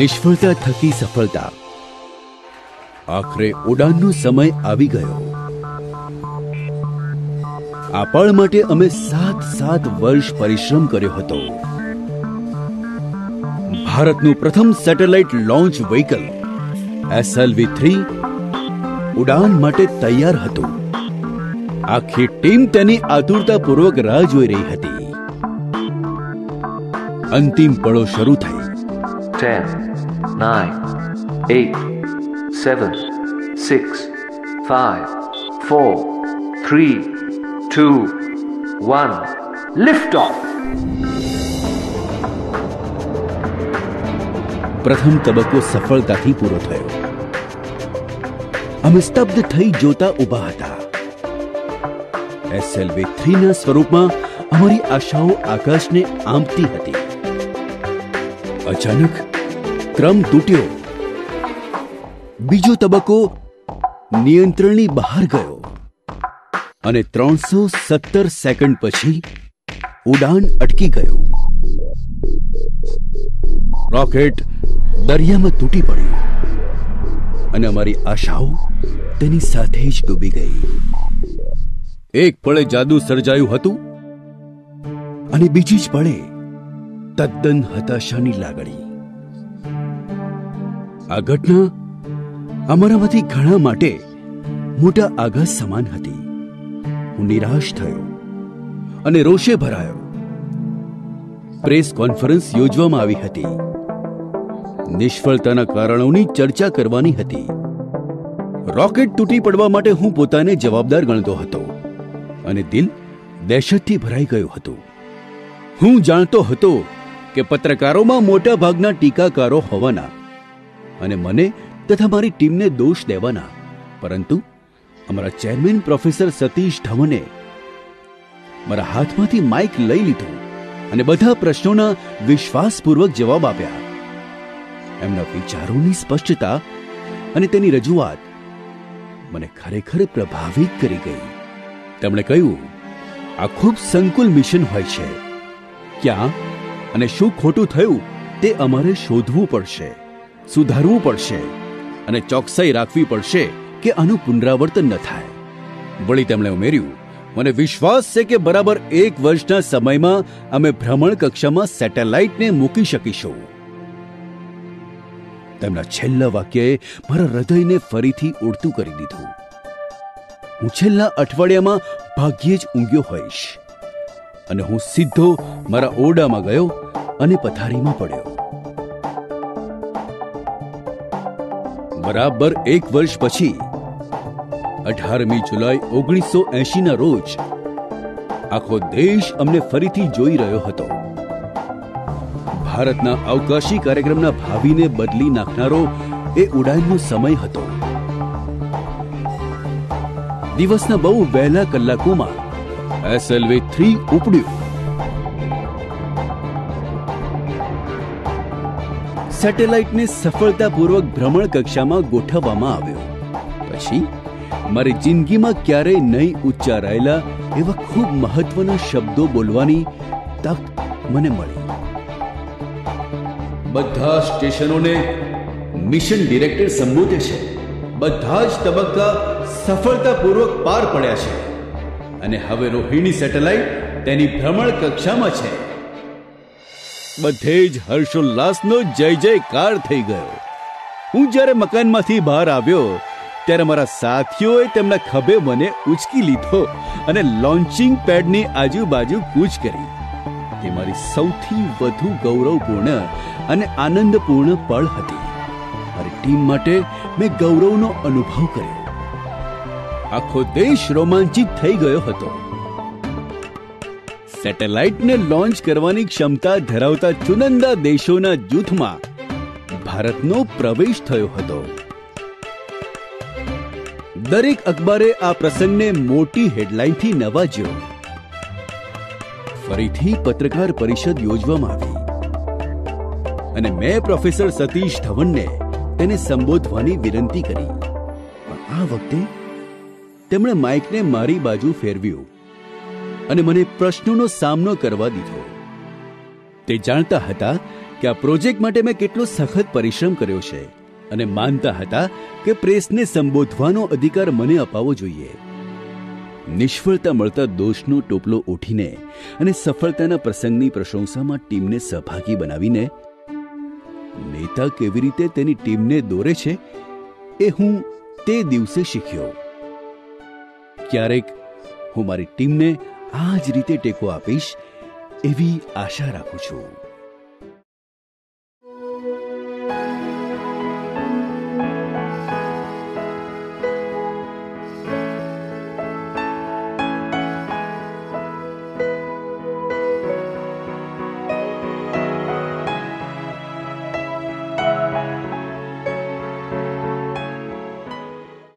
નિષ્ફળતા થકી સફળતા. આખરે ઉડાનનો સમય આવી ગયો. આ પળ માટે અમે 7 વર્ષ પરિશ્રમ કર્યો હતો. ભારતનું પ્રથમ સેટેલાઇટ લોન્ચ વ્હીકલ SLV-3 ઉડાન માટે તૈયાર હતું. આખી ટીમ તેની આતુરતાપૂર્વક રાહ જોઈ રહી હતી. અંતિમ પળો શરૂ થઈ. 10, 9, 8, 7, 6, 5, 4, 3, 2, 1. Lift off! પ્રથમ તબક્કો સફળતાથી પૂરો થયો. અમે સ્તબ્ધ થઈ જોતા ઊભા હતા. SLV-3ના સ્વરૂપમાં અમારી આશાઓ આકાશને આંબતી હતી. અચાનક ક્રમ તૂટ્યો. બીજો તબક્કો નિયંત્રણની બહાર ગયો અને 317 સેકન્ડ પછી ઉડાન અટકી ગયું. રોકેટ દરિયામાં તૂટી પડ્યું અને અમારી આશાઓ તેની સાથે જ ડૂબી ગઈ. એક પળે જાદુ સર્જાયું હતું અને બીજી જ પળે તદ્દન હતાશાની લાગણી. આ ઘટના અમારામાંથી ઘણા માટે મોટા આઘાત સમાન હતી. હું નિરાશ થયો અને રોષે ભરાયો. પ્રેસ કોન્ફરન્સ યોજવામાં આવી હતી. નિષ્ફળતાના કારણોની ચર્ચા કરવાની હતી. રોકેટ તૂટી પડવા માટે હું પોતાને જવાબદાર ગણતો હતો અને દિલ દહેશતથી ભરાઈ ગયું હતું. હું જાણતો હતો કે પત્રકારોમાં મોટા ભાગના ટીકાકારો હોવાના અને મને તથા મારી ટીમને દોષ દેવાના. પરંતુ અમારા ચેરમેન પ્રોફેસર સતીશ ધવને મારા હાથમાંથી માઇક લઈ લીધું અને બધા પ્રશ્નોના વિશ્વાસપૂર્વક જવાબ આપ્યા. એમના વિચારોની સ્પષ્ટતા અને તેની રજૂઆત મને ખરેખર પ્રભાવિત કરી ગઈ. તેમણે કહ્યું, આ ખૂબ સંકુલ મિશન હોય છે. ક્યાં અને શું ખોટું થયું તે અમારે શોધવું પડશે, સુધારવું પડશે અને ચોકસાઈ રાખવી પડશે કે આનું પુનરાવર્તન ન થાય. વળી તેમણે ઉમેર્યું, મને વિશ્વાસ છે કે બરાબર 1 વર્ષના સમયમાં અમે ભ્રમણ કક્ષામાં સેટેલાઇટને મૂકી શકીશું. તેમના છેલ્લા વાક્યએ મારા હૃદયને ફરીથી ઉડતું કરી દીધું. હું છેલ્લા અઠવાડિયામાં ભાગ્યે જ ઊંઘ્યો હોઈશ અને હું સીધો મારા ઓરડામાં ગયો અને પથારીમાં પડ્યો. બરાબર 1 વર્ષ પછી 18મી જુલાઈ 1980ના રોજ આખો દેશ અમને ફરીથી જોઈ રહ્યો હતો. ભારતના અવકાશી કાર્યક્રમના ભાવિને બદલી નાખનારો એ ઉડાનનો સમય હતો. દિવસના બહુ વહેલા કલાકોમાં SLV-3 ઉપડ્યું. સેટેલાઇટને સફળતાપૂર્વક ભ્રમણ કક્ષામાં ગોઠવવામાં આવ્યો. પછી મારી જિંદગીમાં ક્યારેય નહીં ઉચ્ચારાયેલા એવા ખૂબ મહત્વના શબ્દો બોલવાની તક મને મળી. બધા સ્ટેશનોને મિશન ડિરેક્ટર સંબોધે છે. બધા જ તબક્કા સફળતાપૂર્વક પાર પડ્યા છે અને હવે રોહિણી સેટેલાઇટ તેની ભ્રમણ કક્ષામાં છે. બધે જ હર્ષોલ્લાસનો જય જયકાર થઈ ગયો. હું જ્યારે મકાનમાંથી બહાર આવ્યો ત્યારે મારા સાથીઓએ તેમના ખભે મને ઉચકી લીધો અને લોન્ચિંગ પેડની આજુબાજુ કૂચ કરી. તે મારી સૌથી વધુ ગૌરવપૂર્ણ અને આનંદપૂર્ણ પળ હતી. મારી ટીમ માટે મેં ગૌરવનો અનુભવ કર્યો. આખો દેશ રોમાંચિત થઈ ગયો હતો. સેટેલાઇટને લોન્ચ કરવાની ક્ષમતા ધરાવતા ચુનંદા દેશોના જૂથમાં ભારતનો પ્રવેશ થયો હતો. દરેક અખબારે આ પ્રસંગને મોટી હેડલાઇનથી નવાજ્યો. ફરીથી પત્રકાર પરિષદ યોજવામાં આવી અને મેં પ્રોફેસર સતીશ ધવનને તેને સંબોધવાની વિનંતી કરી. પણ આ વખતે તેમણે માઇકને મારી બાજુ ફેરવ્યું અને મને પ્રશ્નોનો સામનો કરવા દીધો. તે જાણતા હતા કે આ પ્રોજેક્ટ માટે મેં કેટલો સખત પરિશ્રમ કર્યો છે અને માનતા હતા કે પ્રેસને સંબોધવાનો અધિકાર મને અપાવવો જોઈએ. નિષ્ફળતા મળતા દોષનો ટોપલો ઉઠીને અને સફળતાના પ્રસંગની પ્રશંસામાં ટીમને સહભાગી બનાવીને નેતા કેવી રીતે તેની ટીમને દોરે છે એ હું તે દિવસે શીખ્યો. ક્યારેક હું મારી ટીમને આ જ રીતે ટેકો આપીશ એવી આશા રાખું છું.